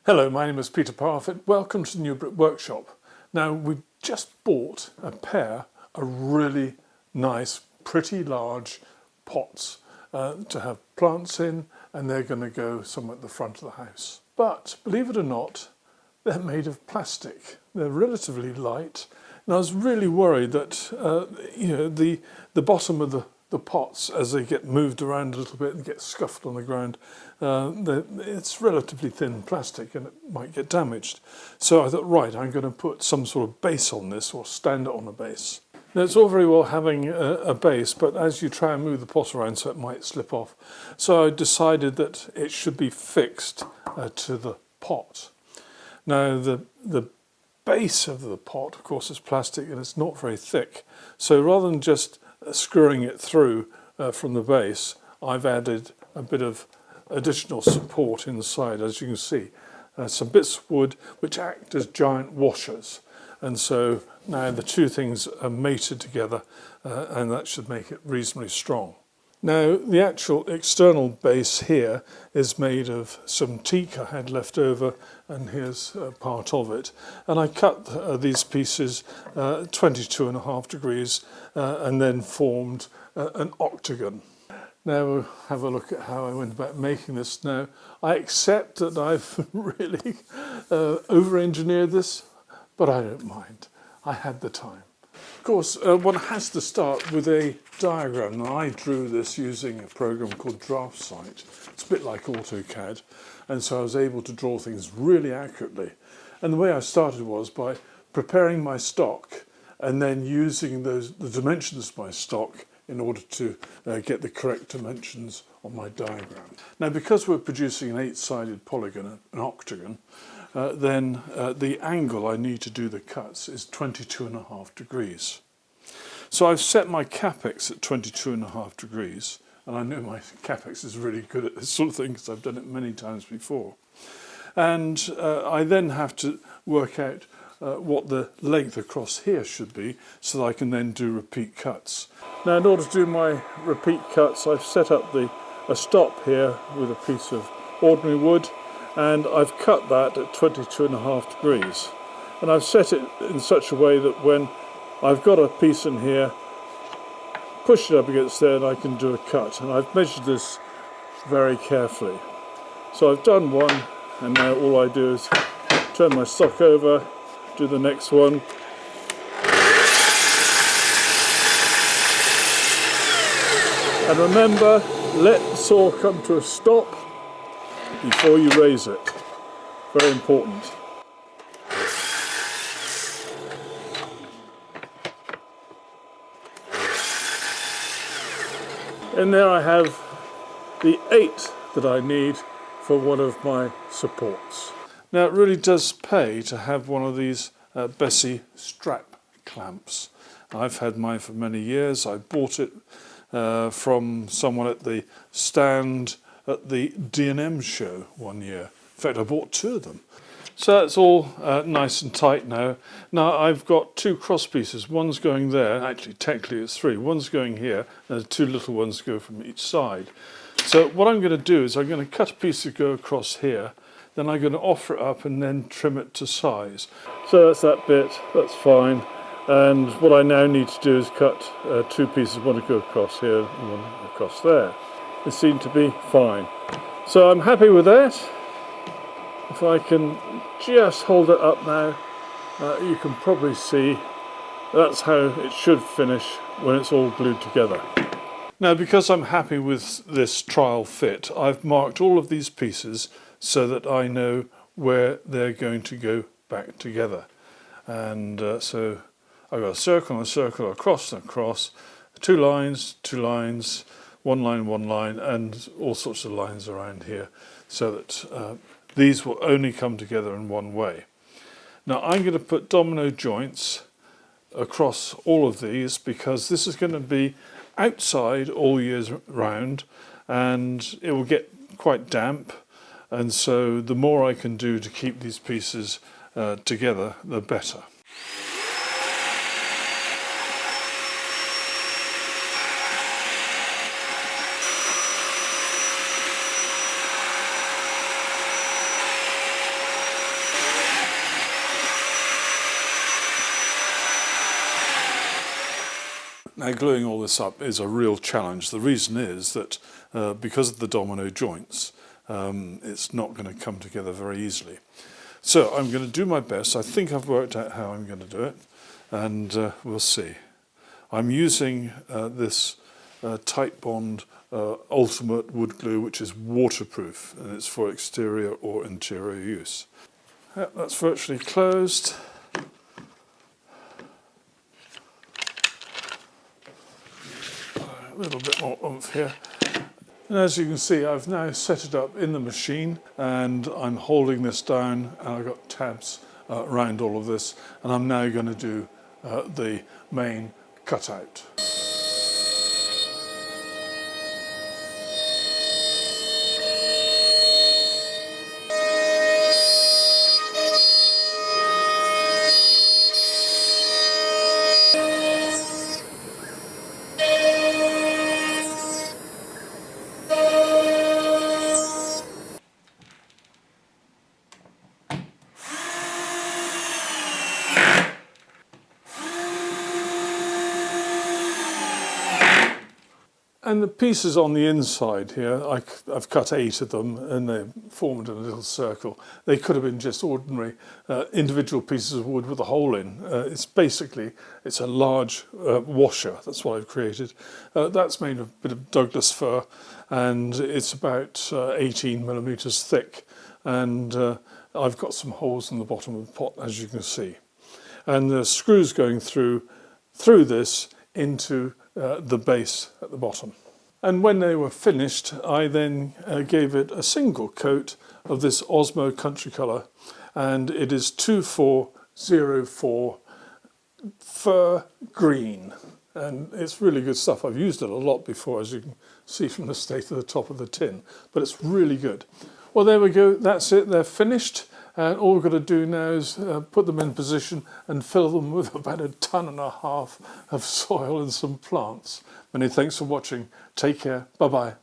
Hello, my name is Peter Parfitt. Welcome to the New Brick Workshop. Now, we've just bought a pair of really nice, pretty large pots to have plants in, and they're going to go somewhere at the front of the house. But believe it or not, they're made of plastic. They're relatively light, and I was really worried that the bottom of the pots, as they get moved around a little bit and get scuffed on the ground, it's relatively thin plastic and it might get damaged. So I thought, right, I'm going to put some sort of base on this, or stand it on a base. Now, it's all very well having a base, but as you try and move the pot around, so it might slip off. So I decided that it should be fixed to the pot. Now, the base of the pot, of course, is plastic and it's not very thick. So rather than just screwing it through from the base, I've added a bit of additional support inside, as you can see. Some bits of wood which act as giant washers. And so now the two things are mated together and that should make it reasonably strong. Now, the actual external base here is made of some teak I had left over, and here's part of it. And I cut these pieces 22.5 degrees and then formed an octagon. Now we'll have a look at how I went about making this. Now, I accept that I've really over-engineered this, but I don't mind. I had the time. Of course, one has to start with a diagram. Now, I drew this using a program called DraftSight. It's a bit like AutoCAD, and so I was able to draw things really accurately. And the way I started was by preparing my stock and then using the dimensions of my stock in order to get the correct dimensions on my diagram. Now, because we're producing an 8-sided polygon, an octagon, then the angle I need to do the cuts is 22.5 degrees. So I've set my capex at 22.5 degrees, and I know my capex is really good at this sort of thing because I've done it many times before. And I then have to work out what the length across here should be so that I can then do repeat cuts. Now, in order to do my repeat cuts, I've set up a stop here with a piece of ordinary wood, and I've cut that at 22.5 degrees. And I've set it in such a way that when I've got a piece in here, push it up against there and I can do a cut. And I've measured this very carefully. So I've done one, and now all I do is turn my stock over, do the next one. And remember, let the saw come to a stop before you raise it. Very important. And there I have the 8 that I need for one of my supports. Now, it really does pay to have one of these Bessie strap clamps. I've had mine for many years. I bought it from someone at the stand at the D&M show one year. In fact, I bought 2 of them. So that's all nice and tight now. Now I've got 2 cross pieces. One's going there, actually technically it's 3. One's going here, and the 2 little ones go from each side. So what I'm going to do is I'm going to cut a piece to go across here, then I'm going to offer it up and then trim it to size. So that's that bit, that's fine. And what I now need to do is cut 2 pieces, one to go across here and one across there. They seem to be fine. So I'm happy with that. If I can just hold it up now, you can probably see that's how it should finish when it's all glued together. Now, because I'm happy with this trial fit, I've marked all of these pieces so that I know where they're going to go back together. And so I've got a circle and a circle, across and across, 2 lines, 2 lines, 1 line, and all sorts of lines around here, so that these will only come together in one way. Now, I'm going to put domino joints across all of these because this is going to be outside all year round, and it will get quite damp, and so the more I can do to keep these pieces together, the better. Now gluing all this up is a real challenge. The reason is that because of the domino joints, it's not going to come together very easily. So I'm going to do my best. I think I've worked out how I'm going to do it, and we'll see. I'm using this Tight Bond Ultimate wood glue, which is waterproof, and it's for exterior or interior use. Yep, that's virtually closed. A little bit more oomph here. And as you can see, I've now set it up in the machine, and I'm holding this down, and I've got tabs around all of this, and I'm now going to do the main cutout. And the pieces on the inside here, I've cut 8 of them, and they formed a little circle. They could have been just ordinary individual pieces of wood with a hole in. It's a large washer. That's what I've created. That's made of a bit of Douglas fir, and it's about 18 millimeters thick. And I've got some holes in the bottom of the pot, as you can see. And the screws going through this into the base at the bottom. And when they were finished, I then gave it a single coat of this Osmo Country Colour, and it is 2404 Fir Green, and it's really good stuff. I've used it a lot before, as you can see from the state of the top of the tin, but it's really good. Well, there we go, that's it, they're finished. And all we've got to do now is put them in position and fill them with about 1.5 tons of soil and some plants. Many thanks for watching. Take care. Bye-bye.